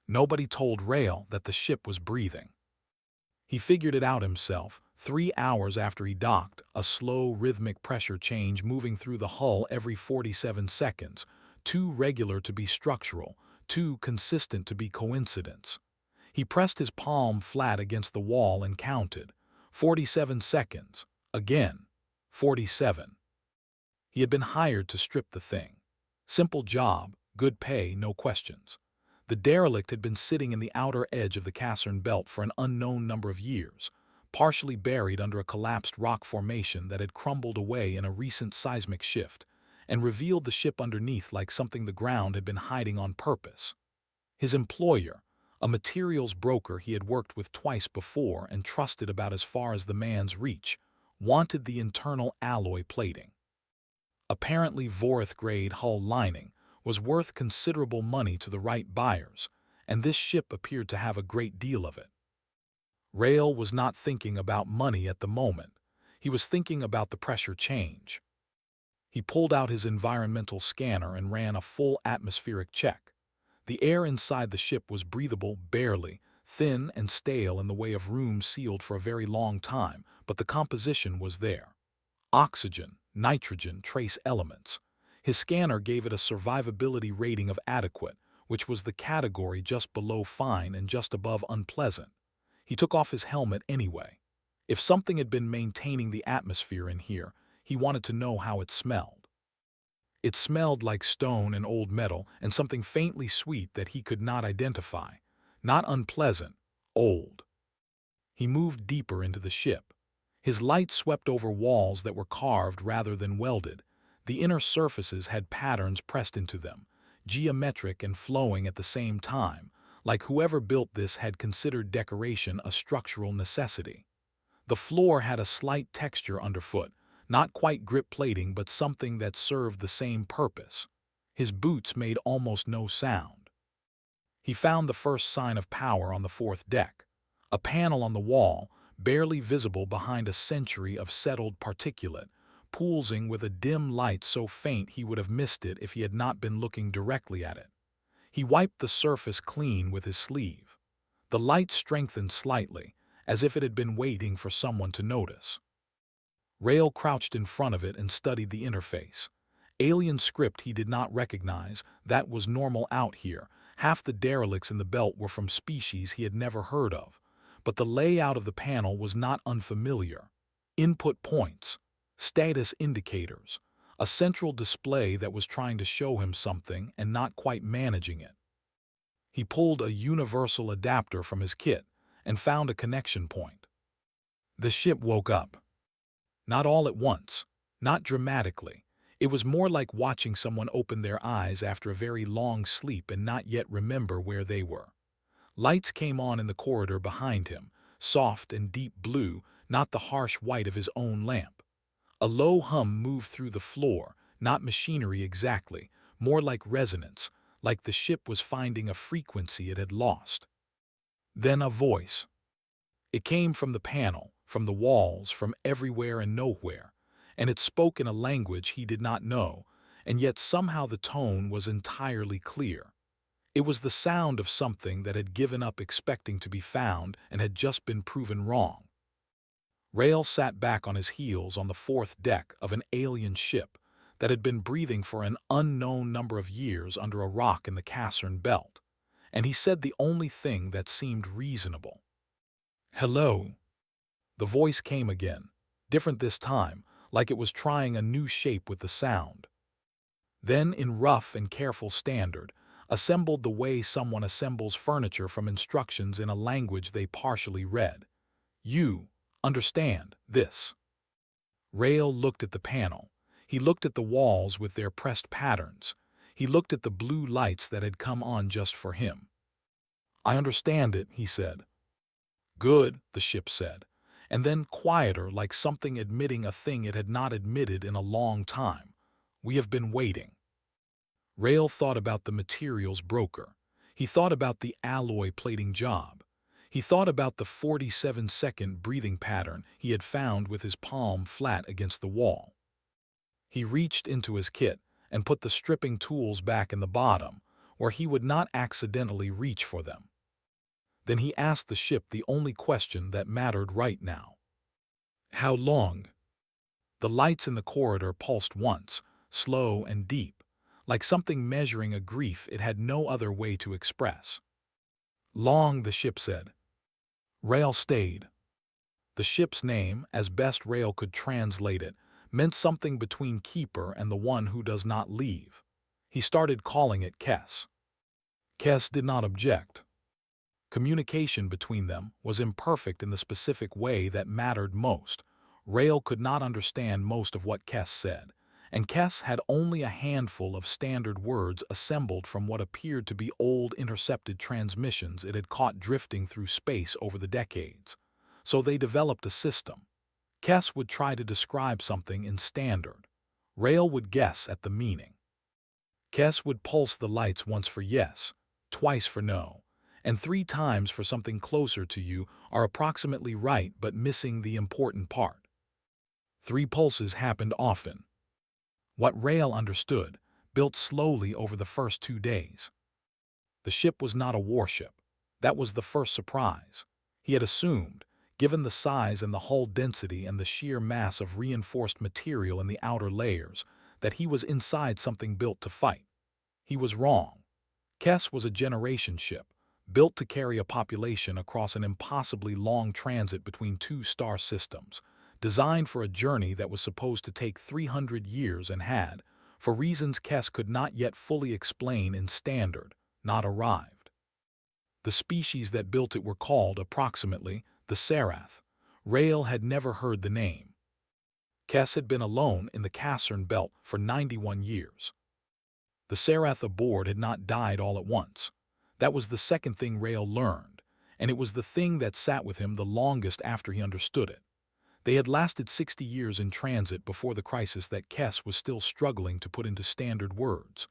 Nobody told Rail that the ship was breathing. He figured it out himself, 3 hours after he docked, a slow, rhythmic pressure change moving through the hull every 47 seconds, too regular to be structural, too consistent to be coincidence. He pressed his palm flat against the wall and counted. 47 seconds. Again. 47. He had been hired to strip the thing. Simple job, good pay, no questions. The derelict had been sitting in the outer edge of the Cassern Belt for an unknown number of years, partially buried under a collapsed rock formation that had crumbled away in a recent seismic shift, and revealed the ship underneath like something the ground had been hiding on purpose. His employer, a materials broker he had worked with twice before and trusted about as far as the man's reach, wanted the internal alloy plating. Apparently Vorith-grade hull lining was worth considerable money to the right buyers, and this ship appeared to have a great deal of it. Rail was not thinking about money at the moment. He was thinking about the pressure change. He pulled out his environmental scanner and ran a full atmospheric check. The air inside the ship was breathable, barely, thin and stale in the way of room sealed for a very long time, but the composition was there. Oxygen, nitrogen, trace elements. His scanner gave it a survivability rating of adequate, which was the category just below fine and just above unpleasant. He took off his helmet anyway. If something had been maintaining the atmosphere in here, he wanted to know how it smelled. It smelled like stone and old metal and something faintly sweet that he could not identify. Not unpleasant, old. He moved deeper into the ship. His light swept over walls that were carved rather than welded. The inner surfaces had patterns pressed into them, geometric and flowing at the same time, like whoever built this had considered decoration a structural necessity. The floor had a slight texture underfoot, not quite grip plating but something that served the same purpose. His boots made almost no sound. He found the first sign of power on the fourth deck. A panel on the wall, barely visible behind a century of settled particulate, pulsing with a dim light so faint he would have missed it if he had not been looking directly at it. He wiped the surface clean with his sleeve. The light strengthened slightly, as if it had been waiting for someone to notice. Rail crouched in front of it and studied the interface. Alien script he did not recognize, that was normal out here. Half the derelicts in the belt were from species he had never heard of. But the layout of the panel was not unfamiliar. Input points, status indicators, a central display that was trying to show him something and not quite managing it. He pulled a universal adapter from his kit and found a connection point. The ship woke up. Not all at once, not dramatically. It was more like watching someone open their eyes after a very long sleep and not yet remember where they were. Lights came on in the corridor behind him, soft and deep blue, not the harsh white of his own lamp. A low hum moved through the floor, not machinery exactly, more like resonance, like the ship was finding a frequency it had lost. Then a voice. It came from the panel, from the walls, from everywhere and nowhere, and it spoke in a language he did not know, and yet somehow the tone was entirely clear. It was the sound of something that had given up expecting to be found and had just been proven wrong. Rail sat back on his heels on the fourth deck of an alien ship that had been breathing for an unknown number of years under a rock in the Cassern Belt, and he said the only thing that seemed reasonable. "Hello." The voice came again, different this time, like it was trying a new shape with the sound. Then, in rough and careful standard, assembled the way someone assembles furniture from instructions in a language they partially read. "You understand this." Rail looked at the panel. He looked at the walls with their pressed patterns. He looked at the blue lights that had come on just for him. "I understand it," he said. "Good," the ship said, and then quieter, like something admitting a thing it had not admitted in a long time. "We have been waiting." Rail thought about the materials broker. He thought about the alloy plating job. He thought about the 47-second breathing pattern he had found with his palm flat against the wall. He reached into his kit and put the stripping tools back in the bottom, where he would not accidentally reach for them. Then he asked the ship the only question that mattered right now. How long? The lights in the corridor pulsed once, slow and deep, like something measuring a grief it had no other way to express. Long, the ship said. Rail stayed. The ship's name, as best Rail could translate it, meant something between keeper and the one who does not leave. He started calling it Kes. Kes did not object. Communication between them was imperfect in the specific way that mattered most. Rail could not understand most of what Kes said, and Kes had only a handful of standard words assembled from what appeared to be old intercepted transmissions it had caught drifting through space over the decades. So they developed a system. Kes would try to describe something in standard. Rail would guess at the meaning. Kes would pulse the lights once for yes, twice for no, and 3 times for something closer to you are approximately right but missing the important part. 3 pulses happened often. What Rail understood, built slowly over the first 2 days. The ship was not a warship. That was the first surprise. He had assumed, given the size and the hull density and the sheer mass of reinforced material in the outer layers, that he was inside something built to fight. He was wrong. Kes was a generation ship, built to carry a population across an impossibly long transit between 2 star systems, designed for a journey that was supposed to take 300 years and had, for reasons Kes could not yet fully explain in standard, not arrived. The species that built it were called, approximately, the Serath. Rail had never heard the name. Kes had been alone in the Cassern Belt for 91 years. The Serath aboard had not died all at once. That was the second thing Rail learned, and it was the thing that sat with him the longest after he understood it. They had lasted 60 years in transit before the crisis that Kes was still struggling to put into standard words.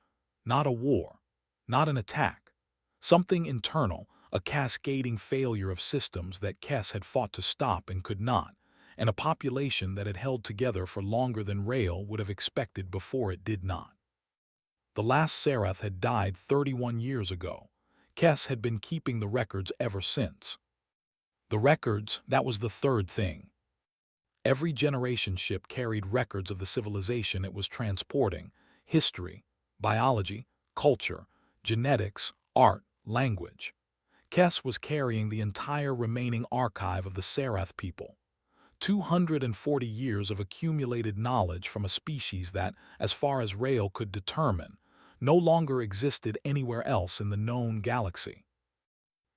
Not a war, not an attack. Something internal, a cascading failure of systems that Kes had fought to stop and could not, and a population that had held together for longer than Rail would have expected before it did not. The last Serath had died 31 years ago. Kes had been keeping the records ever since. The records, that was the third thing. Every generation ship carried records of the civilization it was transporting, history, biology, culture, genetics, art, language. Kes was carrying the entire remaining archive of the Serath people. 240 years of accumulated knowledge from a species that, as far as Rail could determine, no longer existed anywhere else in the known galaxy.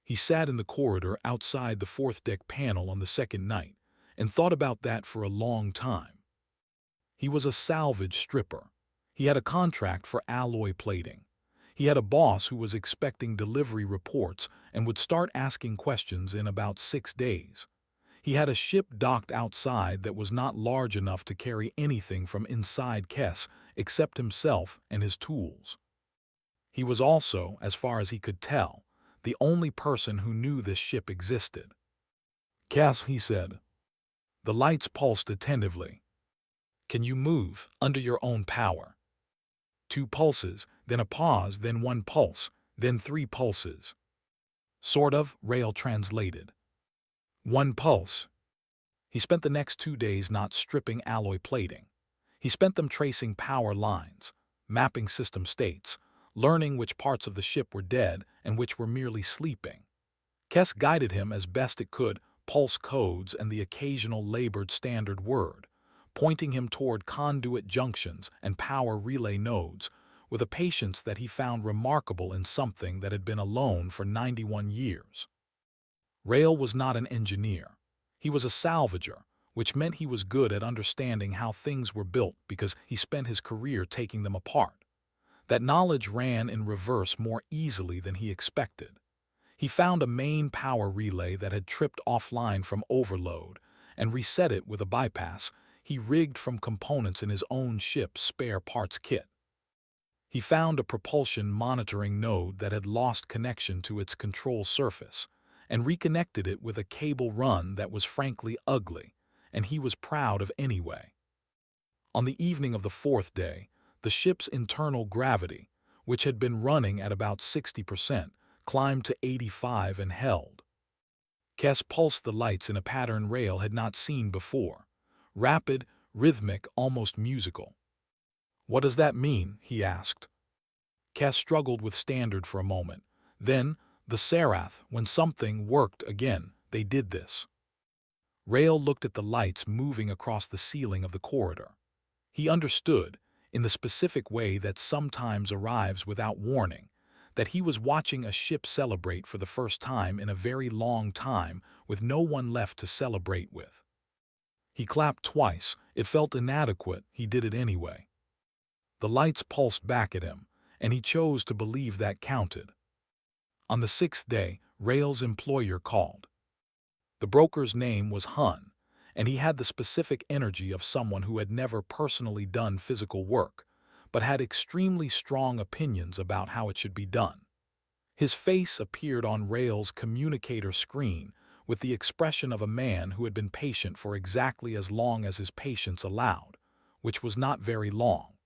He sat in the corridor outside the 4th deck panel on the second night and thought about that for a long time. He was a salvage stripper. He had a contract for alloy plating. He had a boss who was expecting delivery reports and would start asking questions in about 6 days. He had a ship docked outside that was not large enough to carry anything from inside Kes except himself and his tools. He was also, as far as he could tell, the only person who knew this ship existed. Kes, he said. The lights pulsed attentively. Can you move under your own power? 2 pulses, then a pause, then 1 pulse, then 3 pulses. Sort of, Rail translated. 1 pulse. He spent the next 2 days not stripping alloy plating. He spent them tracing power lines, mapping system states, learning which parts of the ship were dead and which were merely sleeping. Kes guided him as best it could, pulse codes and the occasional labored standard word, pointing him toward conduit junctions and power relay nodes, with a patience that he found remarkable in something that had been alone for 91 years. Rail was not an engineer. He was a salvager, which meant he was good at understanding how things were built because he spent his career taking them apart. That knowledge ran in reverse more easily than he expected. He found a main power relay that had tripped offline from overload and reset it with a bypass he rigged from components in his own ship's spare parts kit. He found a propulsion monitoring node that had lost connection to its control surface and reconnected it with a cable run that was frankly ugly, and he was proud of anyway. On the evening of the 4th day, the ship's internal gravity, which had been running at about 60%, climbed to 85 and held. Kes pulsed the lights in a pattern Rail had not seen before. Rapid, rhythmic, almost musical. "What does that mean?" he asked. Kes struggled with standard for a moment. Then, the Serath, when something worked again, they did this. Rail looked at the lights moving across the ceiling of the corridor. He understood, in the specific way that sometimes arrives without warning, that he was watching a ship celebrate for the first time in a very long time with no one left to celebrate with. He clapped twice. It felt inadequate. He did it anyway. The lights pulsed back at him, and he chose to believe that counted. On the 6th day, Rail's employer called. The broker's name was Hun, and he had the specific energy of someone who had never personally done physical work, but had extremely strong opinions about how it should be done. His face appeared on Rail's communicator screen with the expression of a man who had been patient for exactly as long as his patience allowed, which was not very long.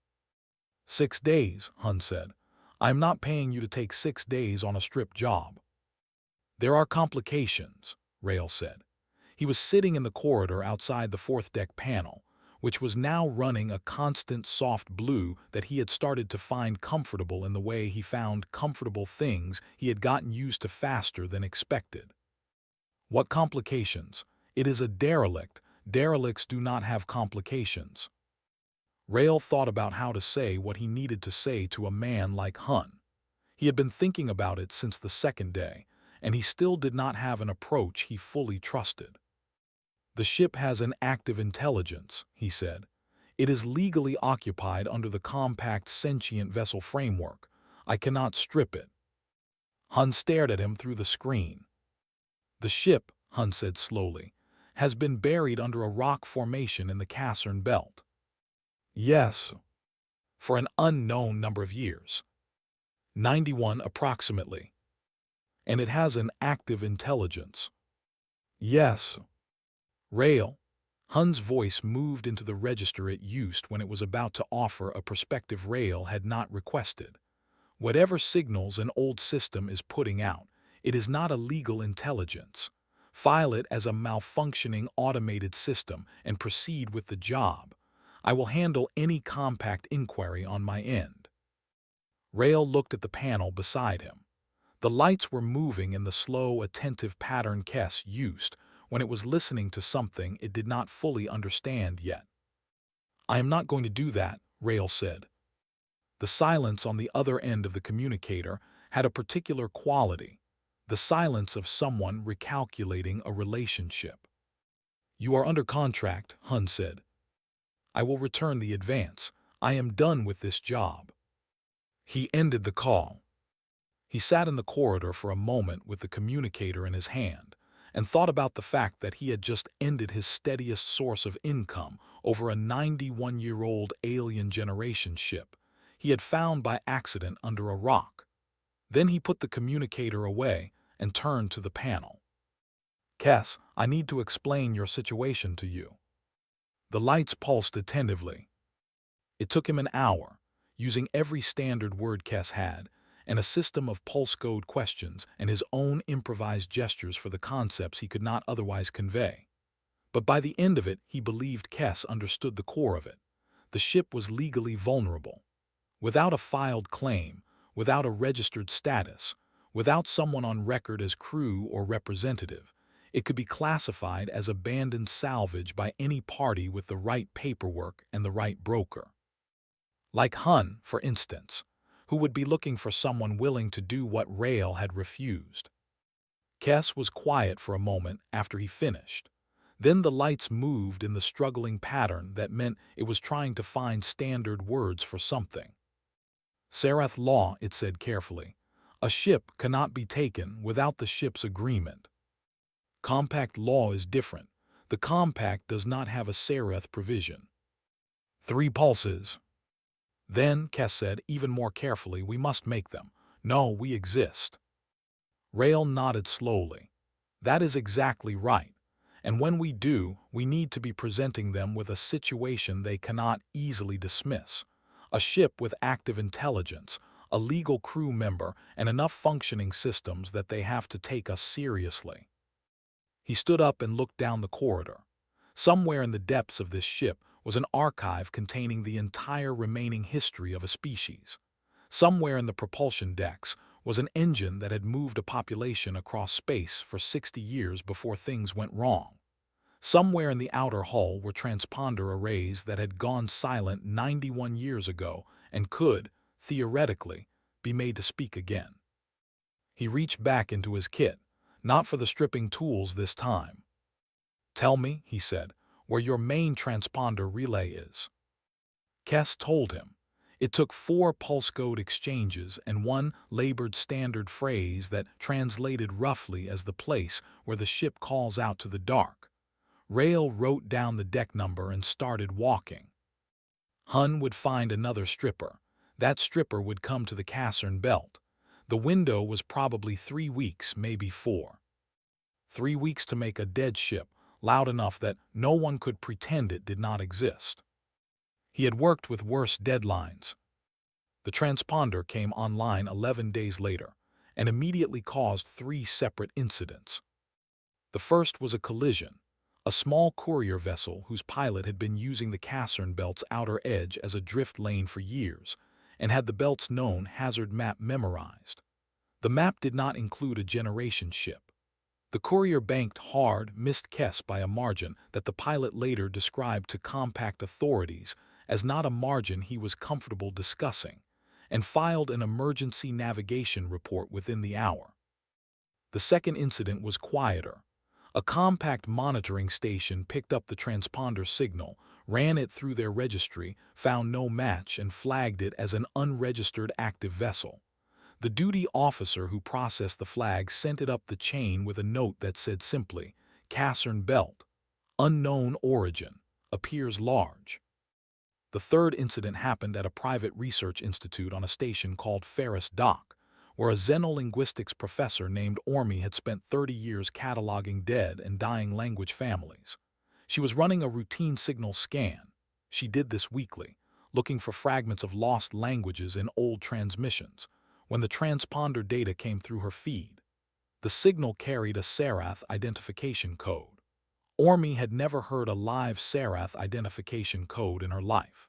6 days, Hun said. "I am not paying you to take 6 days on a strip job." "There are complications," Rail said. He was sitting in the corridor outside the 4th deck panel, which was now running a constant soft blue that he had started to find comfortable in the way he found comfortable things he had gotten used to faster than expected. "What complications? It is a derelict. Derelicts do not have complications." Rail thought about how to say what he needed to say to a man like Hun. He had been thinking about it since the 2nd day, and he still did not have an approach he fully trusted. "The ship has an active intelligence," he said. "It is legally occupied under the compact sentient vessel framework. I cannot strip it." Hun stared at him through the screen. "The ship," Hun said slowly, "has been buried under a rock formation in the Cassern Belt." "Yes." "For an unknown number of years." 91 approximately. "And it has an active intelligence." "Yes." "Rail." Hun's voice moved into the register it used when it was about to offer a perspective Rail had not requested. "Whatever signals an old system is putting out, it is not a legal intelligence. File it as a malfunctioning automated system and proceed with the job. I will handle any compact inquiry on my end." Rail looked at the panel beside him. The lights were moving in the slow, attentive pattern Kes used when it was listening to something it did not fully understand yet. "I am not going to do that," Rail said. The silence on the other end of the communicator had a particular quality, the silence of someone recalculating a relationship. "You are under contract," Hun said. "I will return the advance. I am done with this job." He ended the call. He sat in the corridor for a moment with the communicator in his hand and thought about the fact that he had just ended his steadiest source of income over a 91-year-old alien generation ship he had found by accident under a rock. Then he put the communicator away and turned to the panel. "Kes, I need to explain your situation to you." The lights pulsed attentively. It took him an hour, using every standard word Kes had, and a system of pulse code questions and his own improvised gestures for the concepts he could not otherwise convey. But by the end of it, he believed Kes understood the core of it. The ship was legally vulnerable. Without a filed claim, without a registered status, without someone on record as crew or representative, it could be classified as abandoned salvage by any party with the right paperwork and the right broker. Like Hun, for instance, who would be looking for someone willing to do what Rail had refused. Kes was quiet for a moment after he finished. Then the lights moved in the struggling pattern that meant it was trying to find standard words for something. "Serath law," it said carefully. "A ship cannot be taken without the ship's agreement." Compact law is different. The compact does not have a Serath provision. 3 pulses. "Then," Kes said even more carefully, "we must make them. No, we exist." Rail nodded slowly. "That is exactly right. And when we do, we need to be presenting them with a situation they cannot easily dismiss. A ship with active intelligence, a legal crew member, and enough functioning systems that they have to take us seriously." He stood up and looked down the corridor. Somewhere in the depths of this ship was an archive containing the entire remaining history of a species. Somewhere in the propulsion decks was an engine that had moved a population across space for 60 years before things went wrong. Somewhere in the outer hull were transponder arrays that had gone silent 91 years ago and could, theoretically, be made to speak again. He reached back into his kit, not for the stripping tools this time. "Tell me," he said, "where your main transponder relay is." Kess told him. It took 4 pulse code exchanges and 1 labored standard phrase that translated roughly as the place where the ship calls out to the dark. Rail wrote down the deck number and started walking. Hun would find another stripper. That stripper would come to the Cassern belt. The window was probably 3 weeks, maybe 4. 3 weeks to make a dead ship loud enough that no one could pretend it did not exist. He had worked with worse deadlines. The transponder came online 11 days later and immediately caused 3 separate incidents. The first was a collision. A small courier vessel whose pilot had been using the Cassern Belt's outer edge as a drift lane for years and had the belt's known hazard map memorized. The map did not include a generation ship. The courier banked hard, missed Kess by a margin that the pilot later described to compact authorities as not a margin he was comfortable discussing, and filed an emergency navigation report within the hour. The second incident was quieter. A compact monitoring station picked up the transponder signal, ran it through their registry, found no match, and flagged it as an unregistered active vessel. The duty officer who processed the flag sent it up the chain with a note that said simply, "Cassern Belt. Unknown origin. Appears large." The third incident happened at a private research institute on a station called Ferris Dock, where a xenolinguistics professor named Ormy had spent 30 years cataloging dead and dying language families. She was running a routine signal scan. She did this weekly, looking for fragments of lost languages in old transmissions, when the transponder data came through her feed. The signal carried a Sarath identification code. Ormy had never heard a live Sarath identification code in her life.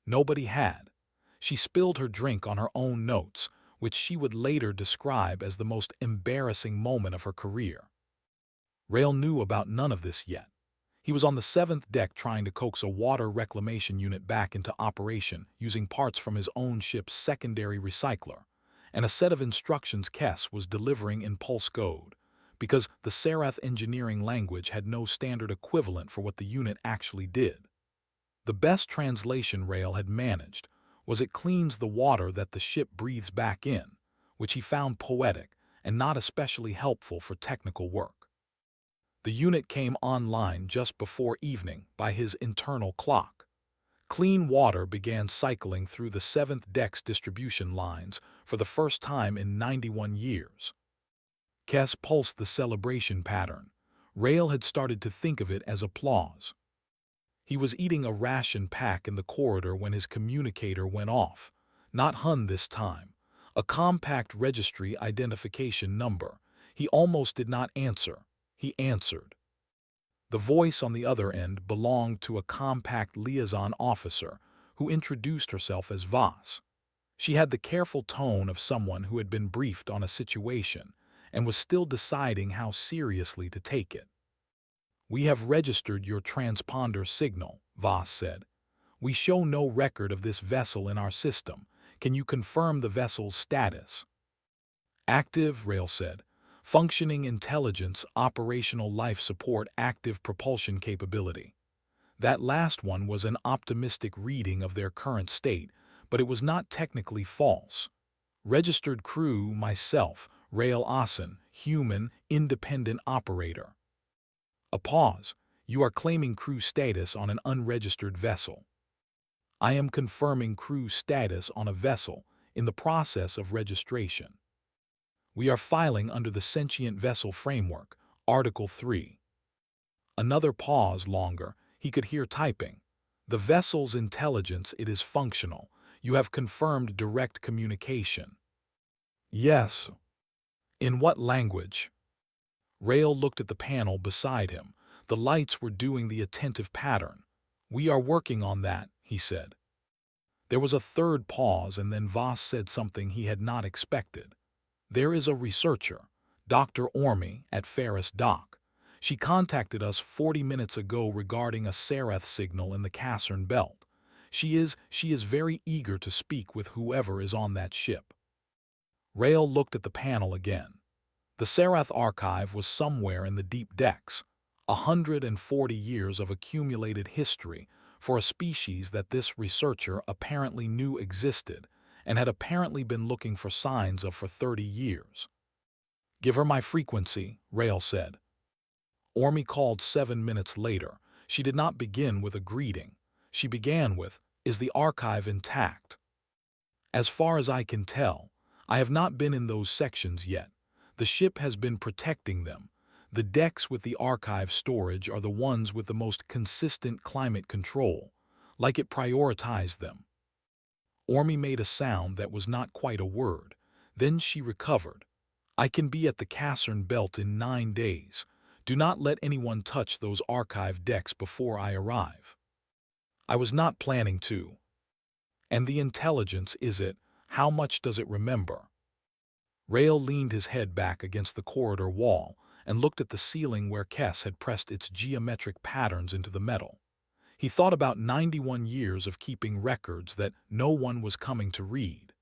Nobody had. She spilled her drink on her own notes, which she would later describe as the most embarrassing moment of her career. Rail knew about none of this yet. He was on the 7th deck trying to coax a water reclamation unit back into operation using parts from his own ship's secondary recycler, and a set of instructions Kess was delivering in pulse code, because the Sarath engineering language had no standard equivalent for what the unit actually did. The best translation Rail had managed was "it cleans the water that the ship breathes back in," which he found poetic and not especially helpful for technical work. The unit came online just before evening by his internal clock. Clean water began cycling through the 7th deck's distribution lines for the first time in 91 years. Kess pulsed the celebration pattern. Rail had started to think of it as applause. He was eating a ration pack in the corridor when his communicator went off. Not Hun this time. A compact registry identification number. He almost did not answer. He answered. The voice on the other end belonged to a compact liaison officer who introduced herself as Voss. She had the careful tone of someone who had been briefed on a situation and was still deciding how seriously to take it. "We have registered your transponder signal," Voss said. "We show no record of this vessel in our system. Can you confirm the vessel's status?" "Active," Rail said. "Functioning intelligence, operational life support, active propulsion capability." That last one was an optimistic reading of their current state, but it was not technically false. "Registered crew, myself, Rail Asen, human, independent operator." A pause. "You are claiming crew status on an unregistered vessel." "I am confirming crew status on a vessel in the process of registration. We are filing under the Sentient Vessel Framework, Article 3. Another pause longer. He could hear typing. "The vessel's intelligence, it is functional. You have confirmed direct communication. Yes. In what language? Rail looked at the panel beside him. The lights were doing the attentive pattern. We are working on that, he said. There was a third pause, and then Voss said something he had not expected. There is a researcher, Dr. Ormy, at Ferris Dock. She contacted us 40 minutes ago regarding a Sereth signal in the Cassern Belt. She is very eager to speak with whoever is on that ship. Rail looked at the panel again. The Sereth archive was somewhere in the deep depths. 140 years of accumulated history for a species that this researcher apparently knew existed and had apparently been looking for signs of for 30 years. Give her my frequency, Rail said. Ormy called 7 minutes later. She did not begin with a greeting. She began with, "Is the archive intact?" As far as I can tell, I have not been in those sections yet. The ship has been protecting them. The decks with the archive storage are the ones with the most consistent climate control, like it prioritized them. Ormy made a sound that was not quite a word. Then she recovered. I can be at the Cassern Belt in 9 days. Do not let anyone touch those archive decks before I arrive. I was not planning to. And the intelligence, is it? How much does it remember? Rail leaned his head back against the corridor wall and looked at the ceiling where Kess had pressed its geometric patterns into the metal. He thought about 91 years of keeping records that no one was coming to read.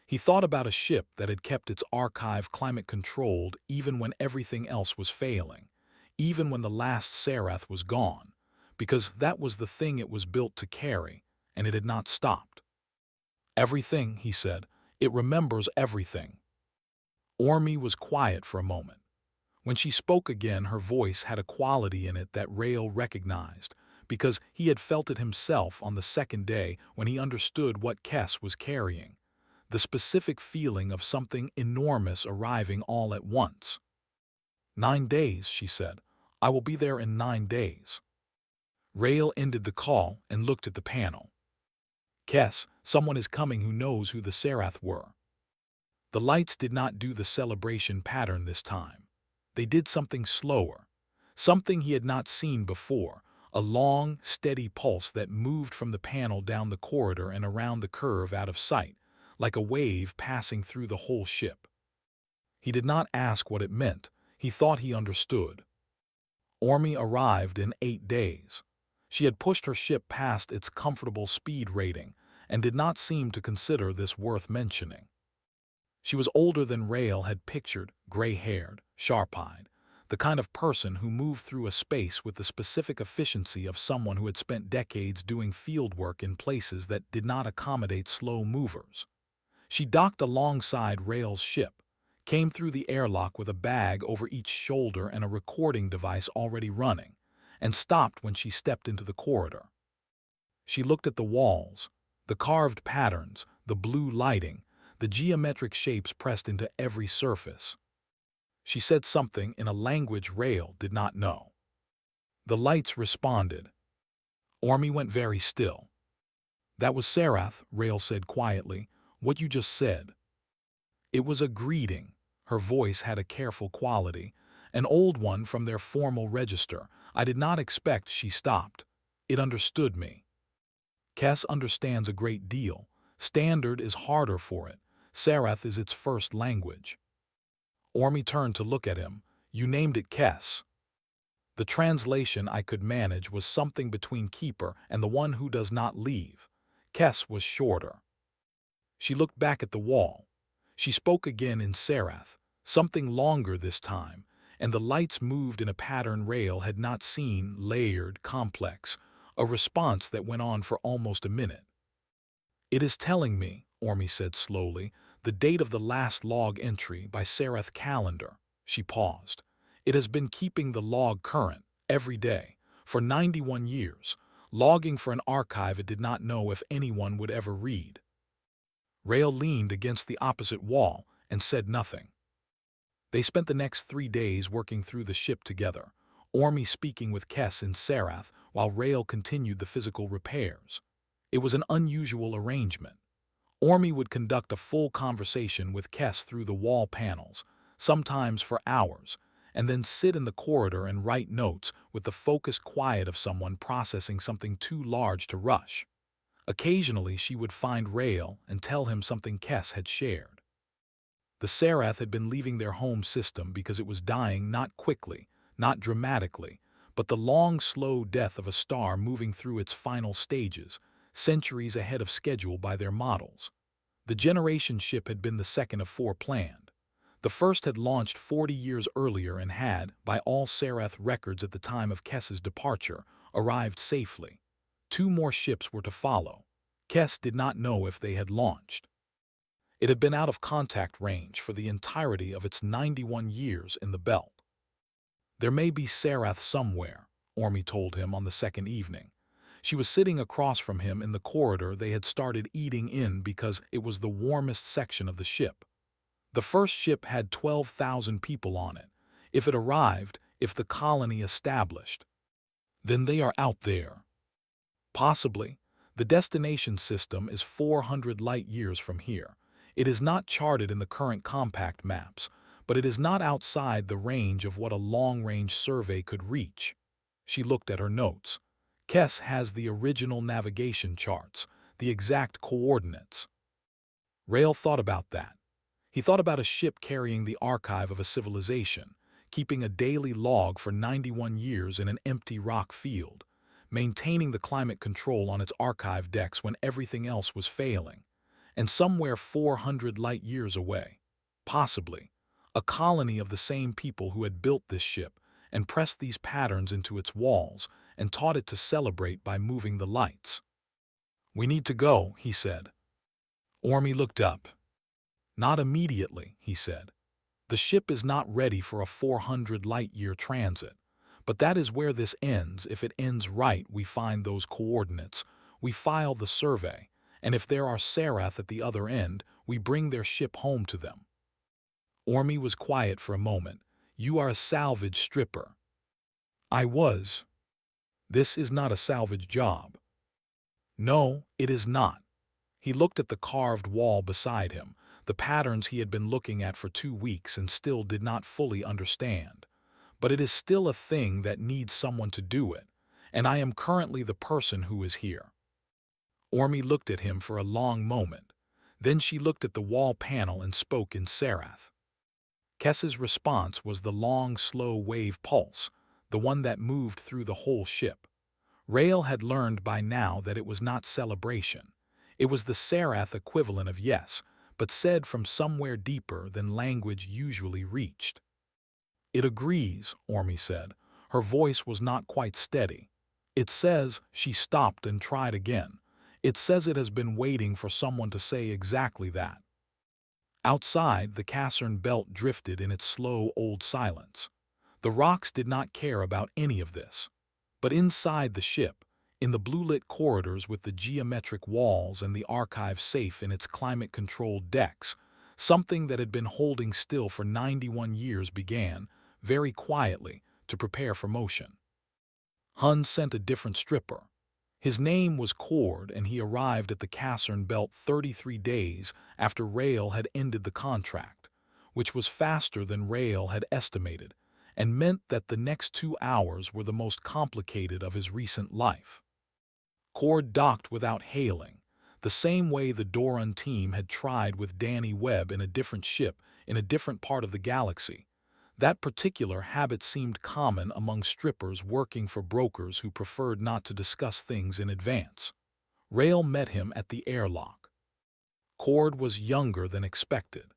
He thought about a ship that had kept its archive climate-controlled even when everything else was failing, even when the last Sereth was gone, because that was the thing it was built to carry, and it had not stopped. Everything, he said. It remembers everything. Ormy was quiet for a moment. When she spoke again, her voice had a quality in it that Rail recognized, because he had felt it himself on the second day when he understood what Kess was carrying, the specific feeling of something enormous arriving all at once. 9 days, she said. I will be there in 9 days. Rail ended the call and looked at the panel. Kess, someone is coming who knows who the Sereth were. The lights did not do the celebration pattern this time. They did something slower, something he had not seen before, a long, steady pulse that moved from the panel down the corridor and around the curve out of sight, like a wave passing through the whole ship. He did not ask what it meant. He thought he understood. Ormy arrived in 8 days. She had pushed her ship past its comfortable speed rating and did not seem to consider this worth mentioning. She was older than Rail had pictured, gray-haired, sharp-eyed, the kind of person who moved through a space with the specific efficiency of someone who had spent decades doing fieldwork in places that did not accommodate slow movers. She docked alongside Rail's ship, came through the airlock with a bag over each shoulder and a recording device already running, and stopped when she stepped into the corridor. She looked at the walls, the carved patterns, the blue lighting, the geometric shapes pressed into every surface. She said something in a language Rail did not know. The lights responded. Ormy went very still. That was Sereth, Rail said quietly, what you just said. It was a greeting. Her voice had a careful quality, an old one from their formal register. I did not expect. She stopped. It understood me. Kess understands a great deal. Standard is harder for it. Sereth is its first language. Ormy turned to look at him. You named it Kess. The translation I could manage was something between keeper and the one who does not leave. Kess was shorter. She looked back at the wall. She spoke again in Sereth, something longer this time, and the lights moved in a pattern Rail had not seen, layered, complex, a response that went on for almost a minute. It is telling me, Ormy said slowly, the date of the last log entry by Sereth calendar. She paused. It has been keeping the log current, every day, for 91 years, logging for an archive it did not know if anyone would ever read. Rail leaned against the opposite wall and said nothing. They spent the next 3 days working through the ship together, Ormy speaking with Kess in Sereth while Rail continued the physical repairs. It was an unusual arrangement. Ormy would conduct a full conversation with Kess through the wall panels, sometimes for hours, and then sit in the corridor and write notes with the focused quiet of someone processing something too large to rush. Occasionally she would find Rael and tell him something Kess had shared. The Serath had been leaving their home system because it was dying not quickly, not dramatically, but the long, slow death of a star moving through its final stages, centuries ahead of schedule by their models. The Generation ship had been the second of four planned. The first had launched 40 years earlier and had, by all Serath records at the time of Kess's departure, arrived safely. Two more ships were to follow. Kess did not know if they had launched. It had been out of contact range for the entirety of its 91 years in the belt. There may be Serath somewhere, Ormy told him on the second evening. She was sitting across from him in the corridor they had started eating in because it was the warmest section of the ship. The first ship had 12,000 people on it. If it arrived, if the colony established, then they are out there. Possibly. The destination system is 400 light-years from here. It is not charted in the current compact maps, but it is not outside the range of what a long-range survey could reach. She looked at her notes. Kess has the original navigation charts, the exact coordinates. Rael thought about that. He thought about a ship carrying the archive of a civilization, keeping a daily log for 91 years in an empty rock field, maintaining the climate control on its archive decks when everything else was failing, and somewhere 400 light-years away, possibly, a colony of the same people who had built this ship and pressed these patterns into its walls and taught it to celebrate by moving the lights. "We need to go," he said. Ormy looked up. "Not immediately," he said. "The ship is not ready for a 400 light-year transit. But that is where this ends. If it ends right, we find those coordinates, we file the survey, and if there are Serath at the other end, we bring their ship home to them." Ormy was quiet for a moment. "You are a salvage stripper." "I was." "This is not a salvage job." "No, it is not." He looked at the carved wall beside him, the patterns he had been looking at for 2 weeks and still did not fully understand. "But it is still a thing that needs someone to do it, and I am currently the person who is here." Ormy looked at him for a long moment. Then she looked at the wall panel and spoke in Serath. Kess's response was the long, slow wave pulse, the one that moved through the whole ship. Rael had learned by now that it was not celebration. It was the Serath equivalent of yes, but said from somewhere deeper than language usually reached. "It agrees," Ormy said. Her voice was not quite steady. "It says," she stopped and tried again. "It says it has been waiting for someone to say exactly that." Outside, the Cassern belt drifted in its slow old silence. The rocks did not care about any of this. But inside the ship, in the blue-lit corridors with the geometric walls and the archive safe in its climate-controlled decks, something that had been holding still for 91 years began, very quietly, to prepare for motion. Hun sent a different stripper. His name was Cord, and he arrived at the Cassern belt 33 days after Rael had ended the contract, which was faster than Rael had estimated, and meant that the next 2 hours were the most complicated of his recent life. Cord docked without hailing, the same way the Doran team had tried with Danny Webb in a different ship in a different part of the galaxy. That particular habit seemed common among strippers working for brokers who preferred not to discuss things in advance. Rael met him at the airlock. Cord was younger than expected.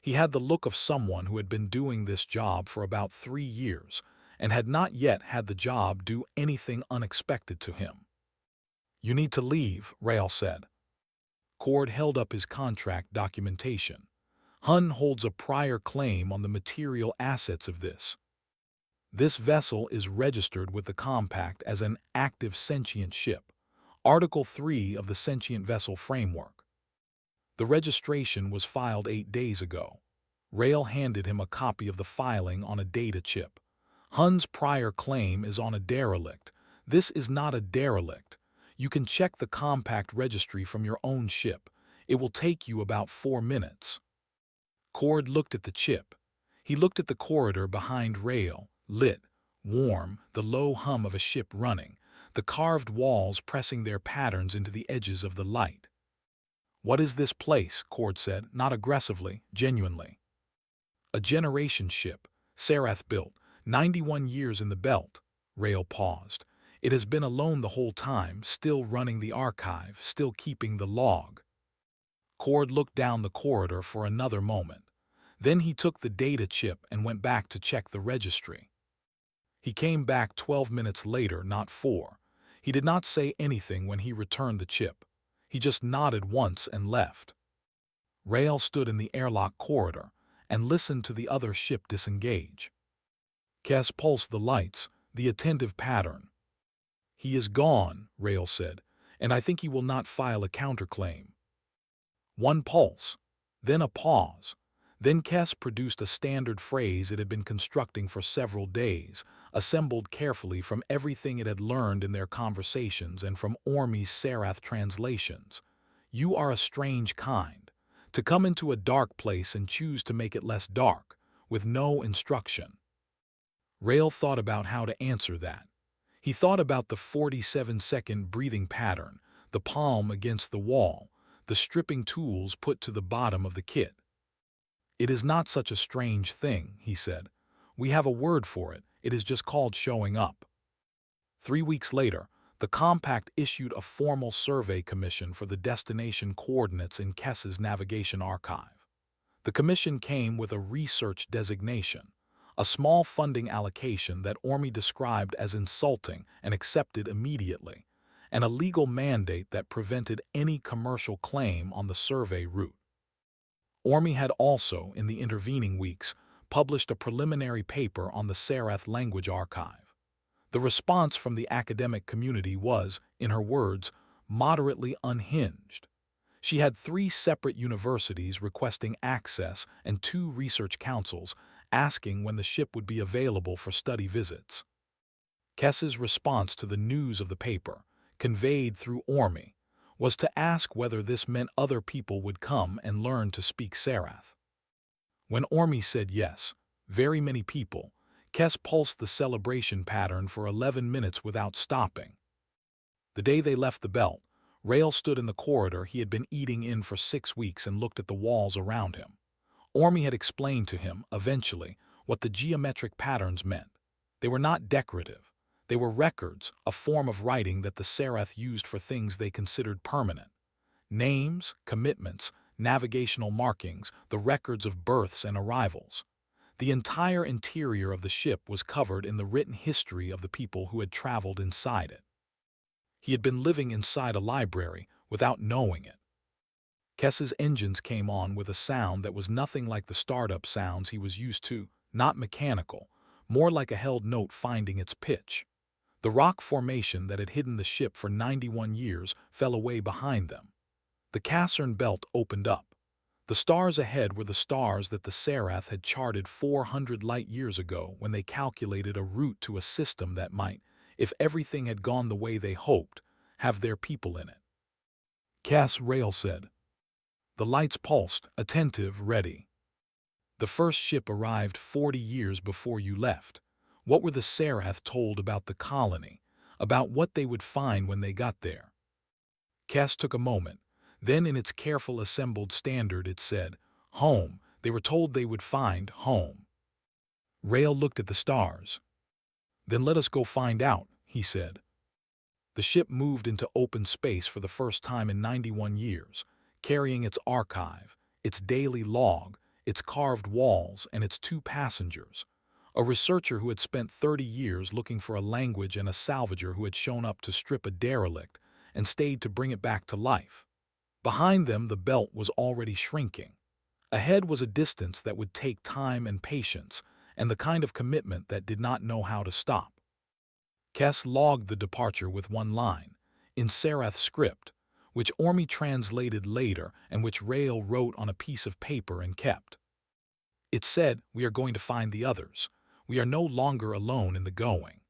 He had the look of someone who had been doing this job for about 3 years and had not yet had the job do anything unexpected to him. "You need to leave," Rael said. Cord held up his contract documentation. "Hun holds a prior claim on the material assets of this. This vessel is registered with the Compact as an active sentient ship, Article 3 of the Sentient Vessel Framework. The registration was filed 8 days ago." Rael handed him a copy of the filing on a data chip. "Hun's prior claim is on a derelict. This is not a derelict. You can check the Compact registry from your own ship. It will take you about 4 minutes. Cord looked at the chip. He looked at the corridor behind Rail, lit, warm, the low hum of a ship running, the carved walls pressing their patterns into the edges of the light. "What is this place?" Cord said, not aggressively, genuinely. "A generation ship, Sarath built, 91 years in the belt." Rail paused. "It has been alone the whole time, still running the archive, still keeping the log." Cord looked down the corridor for another moment. Then he took the data chip and went back to check the registry. He came back 12 minutes later, not 4. He did not say anything when he returned the chip. He just nodded once and left. Rail stood in the airlock corridor and listened to the other ship disengage. Kes pulsed the lights, the attentive pattern. "He is gone," Rail said, "and I think he will not file a counterclaim." One pulse, then a pause. Then Kes produced a standard phrase it had been constructing for several days, assembled carefully from everything it had learned in their conversations and from Ormy's Sarath translations. "You are a strange kind. To come into a dark place and choose to make it less dark, with no instruction." Rail thought about how to answer that. He thought about the 47-second breathing pattern, the palm against the wall, the stripping tools put to the bottom of the kit. "It is not such a strange thing," he said. "We have a word for it. It is just called showing up." 3 weeks later, the compact issued a formal survey commission for the destination coordinates in Kes's navigation archive. The commission came with a research designation, a small funding allocation that Ormy described as insulting and accepted immediately, and a legal mandate that prevented any commercial claim on the survey route. Ormy had also, in the intervening weeks, published a preliminary paper on the Sarath language archive. The response from the academic community was, in her words, moderately unhinged. She had 3 separate universities requesting access and 2 research councils asking when the ship would be available for study visits. Kes's response to the news of the paper, conveyed through Ormy, was to ask whether this meant other people would come and learn to speak Sarath. When Ormy said yes, very many people, Kes pulsed the celebration pattern for 11 minutes without stopping. The day they left the belt, Rail stood in the corridor he had been eating in for 6 weeks and looked at the walls around him. Ormy had explained to him, eventually, what the geometric patterns meant. They were not decorative. They were records, a form of writing that the Sarath used for things they considered permanent. Names, commitments, navigational markings, the records of births and arrivals. The entire interior of the ship was covered in the written history of the people who had traveled inside it. He had been living inside a library without knowing it. Kes's engines came on with a sound that was nothing like the startup sounds he was used to, not mechanical, more like a held note finding its pitch. The rock formation that had hidden the ship for 91 years fell away behind them. The Cassern belt opened up. The stars ahead were the stars that the Sarath had charted 400 light years ago when they calculated a route to a system that might, if everything had gone the way they hoped, have their people in it. Cass, Rail said. The lights pulsed, attentive, ready. "The first ship arrived 40 years before you left. What were the Sarath told about the colony, about what they would find when they got there?" Cass took a moment. Then in its careful assembled standard it said, "Home. They were told they would find home." Rail looked at the stars. "Then let us go find out," he said. The ship moved into open space for the first time in 91 years, carrying its archive, its daily log, its carved walls, and its 2 passengers. A researcher who had spent 30 years looking for a language and a salvager who had shown up to strip a derelict and stayed to bring it back to life. Behind them the belt was already shrinking. Ahead was a distance that would take time and patience, and the kind of commitment that did not know how to stop. Kes logged the departure with one line, in Sarath script, which Ormy translated later and which Rail wrote on a piece of paper and kept. It said, "We are going to find the others. We are no longer alone in the going."